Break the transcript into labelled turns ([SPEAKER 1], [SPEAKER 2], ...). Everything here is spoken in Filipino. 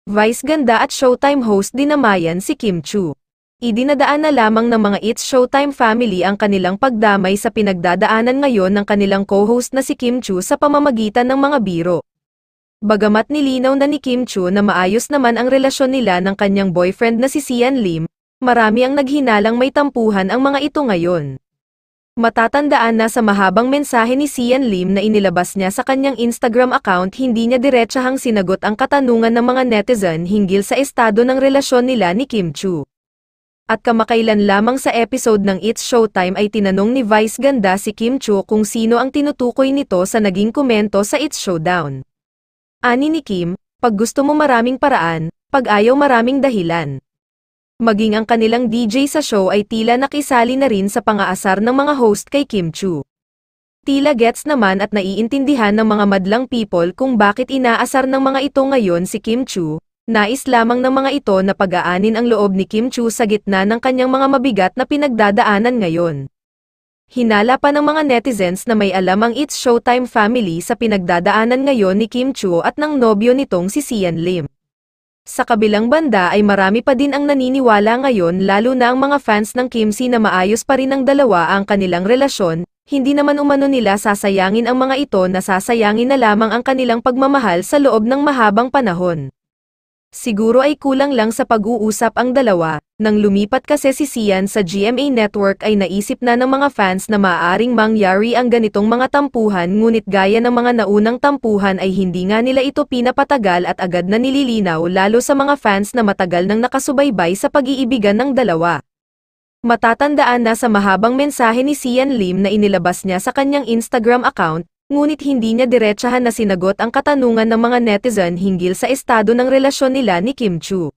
[SPEAKER 1] Vice ganda at Showtime host dinamayan si Kim Chu. Idinadaan na lamang ng mga It's Showtime family ang kanilang pagdamay sa pinagdadaanan ngayon ng kanilang co-host na si Kim Chu sa pamamagitan ng mga biro. Bagamat nilinaw na ni Kim Chu na maayos naman ang relasyon nila ng kanyang boyfriend na si Sian Lim, marami ang naghinalang may tampuhan ang mga ito ngayon. Matatandaan na sa mahabang mensahe ni Sian Lim na inilabas niya sa kanyang Instagram account, hindi niya diretsahang sinagot ang katanungan ng mga netizen hinggil sa estado ng relasyon nila ni Kim Chu. At kamakailan lamang sa episode ng It's Showtime ay tinanong ni Vice ganda si Kim Chu kung sino ang tinutukoy nito sa naging komento sa It's Showdown. Ani ni Kim, pag gusto mo maraming paraan, pag ayaw maraming dahilan. Maging ang kanilang DJ sa show ay tila nakisali na rin sa pang-aasar ng mga host kay Kim Chu. Tila gets naman at naiintindihan ng mga madlang people kung bakit inaasar ng mga ito ngayon si Kim Chu. Nais lamang ng mga ito na pag-aanin ang loob ni Kim Chu sa gitna ng kanyang mga mabigat na pinagdadaanan ngayon. Hinala pa ng mga netizens na may alam ang It's Showtime family sa pinagdadaanan ngayon ni Kim Chu at ng nobyo nitong si Sian Lim. Sa kabilang banda ay marami pa din ang naniniwala ngayon, lalo na ang mga fans ng Kim Si, na maayos pa rin ng dalawa ang kanilang relasyon. Hindi naman umano nila sasayangin ang mga ito, na sasayangin na lamang ang kanilang pagmamahal sa loob ng mahabang panahon. Siguro ay kulang lang sa pag-uusap ang dalawa. Nang lumipat kasi si Sian sa GMA Network ay naisip na ng mga fans na maaaring mangyari ang ganitong mga tampuhan, ngunit gaya ng mga naunang tampuhan ay hindi nga nila ito pinapatagal at agad na nililinaw, lalo sa mga fans na matagal nang nakasubaybay sa pag-iibigan ng dalawa. Matatandaan na sa mahabang mensahe ni Sian Lim na inilabas niya sa kanyang Instagram account, ngunit hindi niya diretsahan na sinagot ang katanungan ng mga netizen hinggil sa estado ng relasyon nila ni Kim Chu.